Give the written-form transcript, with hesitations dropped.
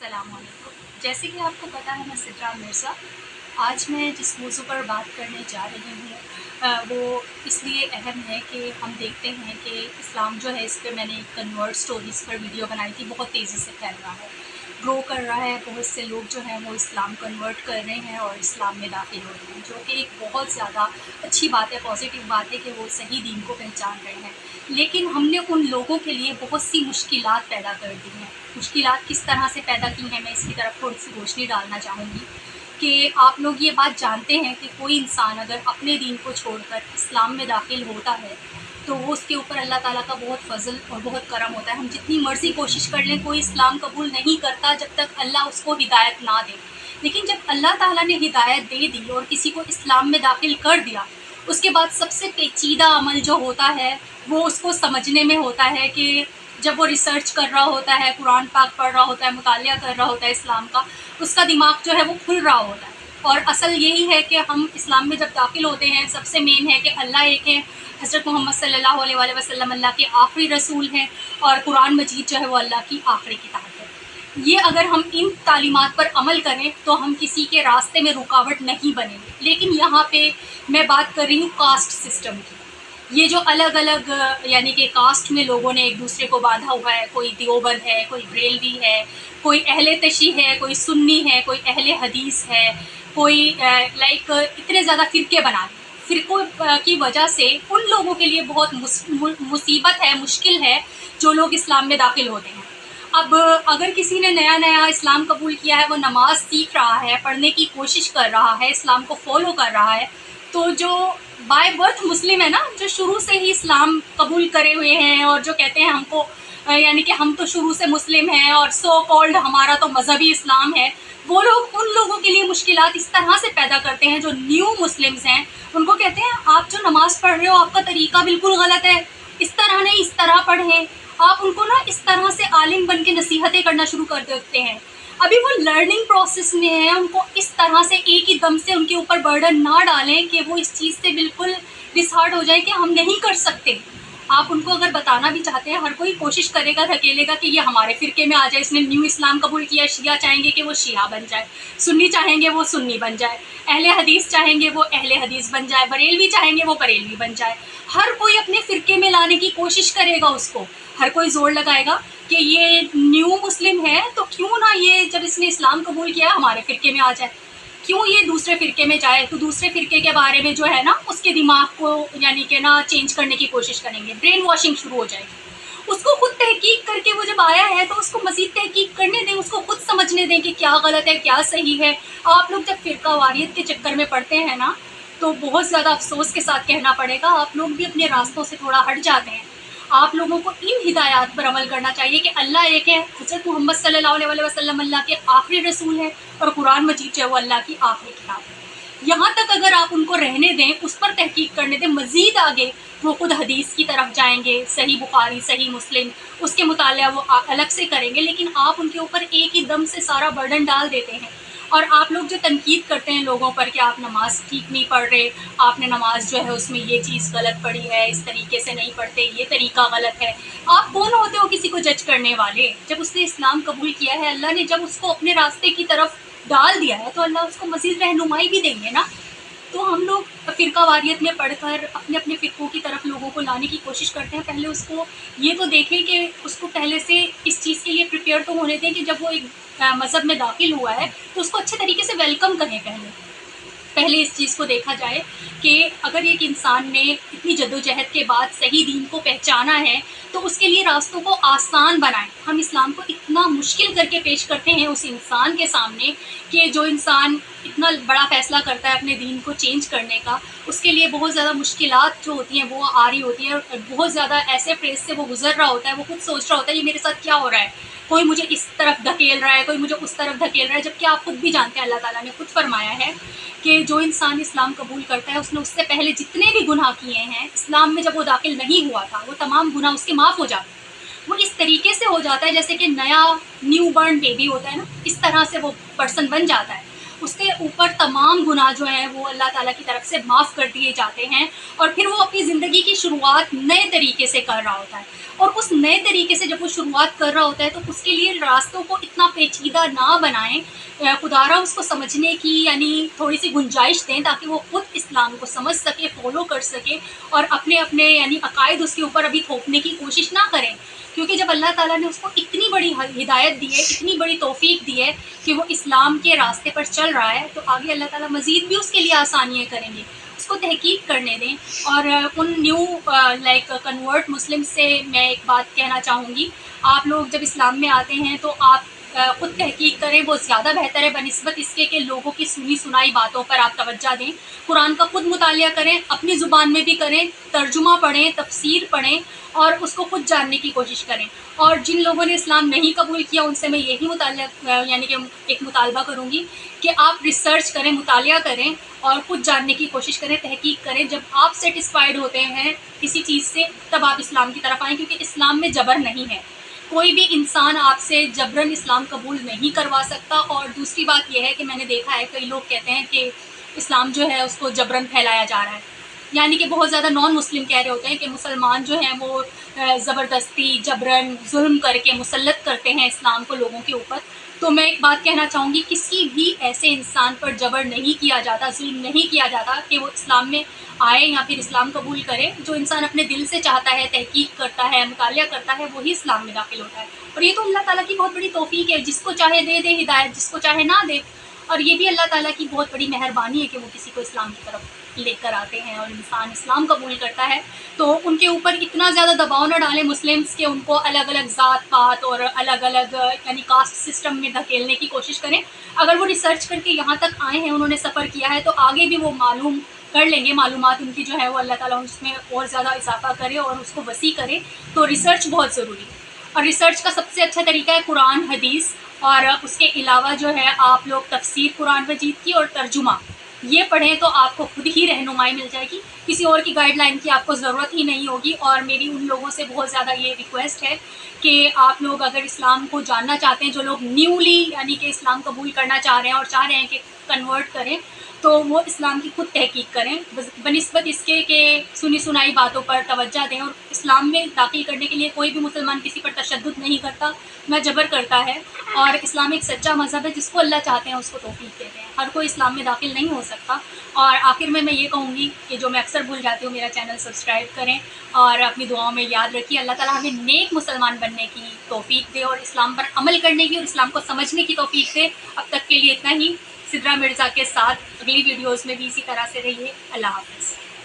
السلام علیکم۔ جیسے کہ آپ کو پتہ ہے، میں سدرا مرزا۔ آج میں جس موضوع پر بات کرنے جا رہی ہوں وہ اس لیے اہم ہے کہ ہم دیکھتے ہیں کہ اسلام جو ہے، اس پہ میں نے ایک کنورٹ سٹوریز پر ویڈیو بنائی تھی، بہت تیزی سے پھیل رہا ہے، گرو کر رہا ہے۔ بہت سے لوگ جو ہیں وہ اسلام کنورٹ کر رہے ہیں اور اسلام میں داخل ہو رہے ہیں، جو کہ ایک بہت زیادہ اچھی بات ہے، پازیٹیو بات ہے کہ وہ صحیح دین کو پہچان رہے ہیں۔ لیکن ہم نے ان لوگوں کے لیے بہت سی مشکلات پیدا کر دی ہیں۔ مشکلات کس طرح سے پیدا کی ہیں، میں اس کی طرف تھوڑی سی روشنی ڈالنا چاہوں گی کہ آپ لوگ یہ بات جانتے ہیں کہ کوئی انسان اگر اپنے دین کو چھوڑ کر اسلام میں داخل ہوتا ہے تو وہ اس کے اوپر اللہ تعالیٰ کا بہت فضل اور بہت کرم ہوتا ہے۔ ہم جتنی مرضی کوشش کر لیں، کوئی اسلام قبول نہیں کرتا جب تک اللہ اس کو ہدایت نہ دے۔ لیکن جب اللہ تعالیٰ نے ہدایت دے دی اور کسی کو اسلام میں داخل کر دیا، اس کے بعد سب سے پیچیدہ عمل جو ہوتا ہے وہ اس کو سمجھنے میں ہوتا ہے کہ جب وہ ریسرچ کر رہا ہوتا ہے، قرآن پاک پڑھ رہا ہوتا ہے، مطالعہ کر رہا ہوتا ہے اسلام کا، اس کا دماغ جو ہے وہ کھل رہا ہوتا ہے۔ اور اصل یہی ہے کہ ہم اسلام میں جب داخل ہوتے ہیں، سب سے مین ہے کہ اللہ ایک ہے، حضرت محمد صلی اللہ علیہ وآلہ وسلم اللہ کے آخری رسول ہیں، اور قرآن مجید جو ہے وہ اللہ کی آخری کتاب ہے۔ یہ اگر ہم ان تعلیمات پر عمل کریں تو ہم کسی کے راستے میں رکاوٹ نہیں بنیں گے۔ لیکن یہاں پہ میں بات کر رہی ہوں کاسٹ سسٹم کی۔ یہ جو الگ الگ یعنی کہ کاسٹ میں لوگوں نے ایک دوسرے کو باندھا ہوا ہے، کوئی دیوبند ہے، کوئی بریلوی ہے، کوئی اہل تشیع ہے، کوئی سنی ہے، کوئی اہل حدیث ہے، کوئی اتنے زیادہ فرقے بنا دیے۔ فرقوں کی وجہ سے ان لوگوں کے لیے بہت مصیبت ہے، مشکل ہے جو لوگ اسلام میں داخل ہوتے ہیں۔ اب اگر کسی نے نیا نیا اسلام قبول کیا ہے، وہ نماز سیکھ رہا ہے، پڑھنے کی کوشش کر رہا ہے، اسلام کو فالو کر رہا ہے، تو جو بائی برتھ مسلم ہے نا، جو شروع سے ہی اسلام قبول کرے ہوئے ہیں اور جو کہتے ہیں ہم کو یعنی کہ ہم تو شروع سے مسلم ہیں اور سو کالڈ ہمارا تو مذہبی اسلام ہے، وہ لوگ ان لوگوں کے لیے مشکلات اس طرح سے پیدا کرتے ہیں۔ جو نیو مسلمز ہیں ان کو کہتے ہیں آپ جو نماز پڑھ رہے ہو آپ کا طریقہ بالکل غلط ہے، اس طرح نہیں، اس طرح پڑھیں۔ آپ ان کو نا اس طرح سے عالم بن کے نصیحتیں کرنا شروع کر دیتے ہیں۔ ابھی وہ لرننگ پروسیس میں ہے، ان کو اس طرح سے ایک ہی دم سے ان کے اوپر برڈن نہ ڈالیں کہ وہ اس چیز سے بالکل ڈس ہارٹ ہو جائے کہ ہم نہیں کر سکتے۔ آپ ان کو اگر بتانا بھی چاہتے ہیں، ہر کوئی کوشش کرے گا، دھکیلے گا کہ یہ ہمارے فرقے میں آ جائے، اس نے نیو اسلام قبول کیا۔ شیعہ چاہیں گے کہ وہ شیعہ بن جائے، سنی چاہیں گے وہ سنی بن جائے، اہل حدیث چاہیں گے وہ اہل حدیث بن جائے، بریلوی چاہیں گے وہ بریلوی بن جائے۔ ہر کوئی اپنے فرقے میں لانے کی کوشش کرے گا اس کو، ہر کوئی زور لگائے گا کہ یہ نیو مسلم ہے تو کیوں نہ یہ جب اس نے اسلام قبول کیا ہمارے فرقے میں آ جائے، کیوں یہ دوسرے فرقے میں جائے۔ تو دوسرے فرقے کے بارے میں جو ہے نا اس کے دماغ کو یعنی کہ نا چینج کرنے کی کوشش کریں گے، برین واشنگ شروع ہو جائے گی۔ اس کو خود تحقیق کر کے وہ جب آیا ہے تو اس کو مزید تحقیق کرنے دیں، اس کو خود سمجھنے دیں کہ کیا غلط ہے کیا صحیح ہے۔ آپ لوگ جب فرقہ واریت کے چکر میں پڑتے ہیں نا تو بہت زیادہ افسوس کے ساتھ کہنا پڑے گا، آپ لوگ بھی اپنے راستوں سے تھوڑا ہٹ جاتے ہیں۔ آپ لوگوں کو ان ہدایات پر عمل کرنا چاہیے کہ اللہ ایک ہے، حضرت محمد صلی اللہ علیہ وسلم اللہ کے آخری رسول ہے، اور قرآن مجید جو ہے وہ اللہ کی آخری کتاب ہے۔ یہاں تک اگر آپ ان کو رہنے دیں، اس پر تحقیق کرنے دیں، مزید آگے وہ خود حدیث کی طرف جائیں گے، صحیح بخاری، صحیح مسلم، اس کے مطالعہ وہ الگ سے کریں گے۔ لیکن آپ ان کے اوپر ایک ہی دم سے سارا برڈن ڈال دیتے ہیں۔ اور آپ لوگ جو تنقید کرتے ہیں لوگوں پر کہ آپ نماز ٹھیک نہیں پڑھ رہے، آپ نے نماز جو ہے اس میں یہ چیز غلط پڑھی ہے، اس طریقے سے نہیں پڑھتے، یہ طریقہ غلط ہے۔ آپ کون ہوتے ہو کسی کو جج کرنے والے؟ جب اس نے اسلام قبول کیا ہے، اللہ نے جب اس کو اپنے راستے کی طرف ڈال دیا ہے تو اللہ اس کو مزید رہنمائی بھی دیں گے نا۔ تو ہم لوگ فرقہ واریت میں پڑھ کر اپنے اپنے فرقوں کی طرف لوگوں کو لانے کی کوشش کرتے ہیں۔ پہلے اس کو یہ تو دیکھیں کہ اس کو پہلے سے اس چیز کے لیے پریپیئر تو ہونے دیں کہ جب وہ ایک مذہب میں داخل ہوا ہے تو اس کو اچھے طریقے سے ویلکم کریں۔ پہلے اس چیز کو دیکھا جائے کہ اگر ایک انسان نے اتنی جدوجہد کے بعد صحیح دین کو پہچانا ہے تو اس کے لیے راستوں کو آسان بنائیں۔ ہم اسلام کو اتنا مشکل کر کے پیش کرتے ہیں اس انسان کے سامنے کہ جو انسان اتنا بڑا فیصلہ کرتا ہے اپنے دین کو چینج کرنے کا، اس کے لیے بہت زیادہ مشکلات جو ہوتی ہیں وہ آ رہی ہوتی ہیں، اور بہت زیادہ ایسے فیز سے وہ گزر رہا ہوتا ہے، وہ خود سوچ رہا ہوتا ہے یہ میرے ساتھ کیا ہو رہا ہے، کوئی مجھے اس طرف دھکیل رہا ہے، کوئی مجھے اس طرف دھکیل رہا ہے، جبکہ آپ خود بھی جانتے ہیں، اللہ تعالیٰ نے خود فرمایا ہے کہ جو انسان اسلام قبول کرتا ہے اس نے اس سے پہلے جتنے بھی گناہ کیے ہیں، اسلام میں جب وہ داخل نہیں ہوا تھا وہ تمام گناہ اس کے معاف ہو جاتے ہیں۔ وہ اس طریقے سے ہو جاتا ہے جیسے کہ نیو برن بیبی ہوتا ہے نا، اس طرح سے وہ پرسن بن جاتا ہے۔ اس کے اوپر تمام گناہ جو ہیں وہ اللہ تعالیٰ کی طرف سے معاف کر دیے جاتے ہیں، اور پھر وہ اپنی زندگی کی شروعات نئے طریقے سے کر رہا ہوتا ہے۔ اور اس نئے طریقے سے جب وہ شروعات کر رہا ہوتا ہے تو اس کے لیے راستوں کو اتنا پیچیدہ نہ بنائیں، خدا را اس کو سمجھنے کی یعنی تھوڑی سی گنجائش دیں تاکہ وہ خود اسلام کو سمجھ سکے، فالو کر سکے، اور اپنے اپنے یعنی عقائد اس کے اوپر ابھی تھوپنے کی کوشش نہ کریں، کیونکہ جب اللہ تعالیٰ نے اس کو اتنی بڑی ہدایت دی ہے، اتنی بڑی توفیق دی ہے کہ وہ اسلام کے راستے پر چل رہا ہے، تو آگے اللہ تعالیٰ مزید بھی اس کے لیے آسانیاں کریں گے۔ اس کو تحقیق کرنے دیں۔ اور ان نیو لائک کنورٹ مسلم سے میں ایک بات کہنا چاہوں گی، آپ لوگ جب اسلام میں آتے ہیں تو آپ خود تحقیق کریں، وہ زیادہ بہتر ہے بنسبت اس کے کہ لوگوں کی سنی سنائی باتوں پر آپ توجہ دیں۔ قرآن کا خود مطالعہ کریں، اپنی زبان میں بھی کریں، ترجمہ پڑھیں، تفسیر پڑھیں، اور اس کو خود جاننے کی کوشش کریں۔ اور جن لوگوں نے اسلام نہیں قبول کیا ان سے میں یہی یعنی کہ ایک مطالبہ کروں گی کہ آپ ریسرچ کریں، مطالعہ کریں، اور خود جاننے کی کوشش کریں، تحقیق کریں۔ جب آپ سیٹسفائیڈ ہوتے ہیں کسی چیز سے تب آپ اسلام کی طرف آئیں، کیونکہ اسلام میں جبر نہیں ہے، کوئی بھی انسان آپ سے جبراً اسلام قبول نہیں کروا سکتا۔ اور دوسری بات یہ ہے کہ میں نے دیکھا ہے کئی لوگ کہتے ہیں کہ اسلام جو ہے اس کو جبراً پھیلایا جا رہا ہے، یعنی کہ بہت زیادہ نان مسلم کہہ رہے ہوتے ہیں کہ مسلمان جو ہیں وہ زبردستی جبراً ظلم کر کے مسلط کرتے ہیں اسلام کو لوگوں کے اوپر۔ تو میں ایک بات کہنا چاہوں گی، کسی بھی ایسے انسان پر جبر نہیں کیا جاتا، ظلم نہیں کیا جاتا کہ وہ اسلام میں آئے یا پھر اسلام قبول کرے۔ جو انسان اپنے دل سے چاہتا ہے، تحقیق کرتا ہے، مطالعہ کرتا ہے، وہی اسلام میں داخل ہوتا ہے۔ اور یہ تو اللہ تعالیٰ کی بہت بڑی توفیق ہے، جس کو چاہے دے دے ہدایت، جس کو چاہے نہ دے۔ اور یہ بھی اللہ تعالیٰ کی بہت بڑی مہربانی ہے کہ وہ کسی کو اسلام کی طرف لے کر آتے ہیں اور انسان اسلام قبول کرتا ہے۔ تو ان کے اوپر اتنا زیادہ دباؤ نہ ڈالیں مسلمس کہ ان کو الگ الگ ذات پات اور الگ الگ یعنی کاسٹ سسٹم میں دھکیلنے کی کوشش کریں۔ اگر وہ ریسرچ کر کے یہاں تک آئے ہیں، انہوں نے سفر کیا ہے، تو آگے بھی وہ معلوم کر لیں گے، معلومات ان کی جو ہے وہ اللہ تعالیٰ اس میں اور زیادہ اضافہ کرے اور اس کو وسیع کرے۔ تو ریسرچ بہت ضروری ہے، اور ریسرچ کا سب سے اچھا طریقہ ہے قرآن حدیث، اور اس کے علاوہ جو ہے آپ لوگ تفسیر قرآن مجید کی اور ترجمہ یہ پڑھیں تو آپ کو خود ہی رہنمائی مل جائے گی، کسی اور کی گائیڈ لائن کی آپ کو ضرورت ہی نہیں ہوگی۔ اور میری ان لوگوں سے بہت زیادہ یہ ریکویسٹ ہے کہ آپ لوگ اگر اسلام کو جاننا چاہتے ہیں، جو لوگ نیولی یعنی کہ اسلام قبول کرنا چاہ رہے ہیں اور چاہ رہے ہیں کہ کنورٹ کریں، تو وہ اسلام کی خود تحقیق کریں، بنسبت اس کے کہ سنی سنائی باتوں پر توجہ دیں۔ اور اسلام میں داخل کرنے کے لیے کوئی بھی مسلمان کسی پر تشدد نہیں کرتا، نہ جبر کرتا ہے، اور اسلام ایک سچا مذہب ہے، جس کو اللہ چاہتے ہیں اس کو توفیق دیتے ہیں۔ ہر کوئی اسلام میں داخل نہیں ہو سکتا۔ اور آخر میں یہ کہوں گی کہ جو میں اکثر بھول جاتی ہوں، میرا چینل سبسکرائب کریں اور اپنی دعاؤں میں یاد رکھیے۔ اللہ تعالیٰ ہمیں نیک مسلمان بننے کی توفیق دے اور اسلام پر عمل کرنے کی اور اسلام کو سمجھنے کی توفیق دے۔ اب تک کے لیے اتنا ہی۔ سدرا مرزا کے ساتھ اگلی ویڈیوز میں بھی اسی طرح سے رہیے۔ اللہ حافظ۔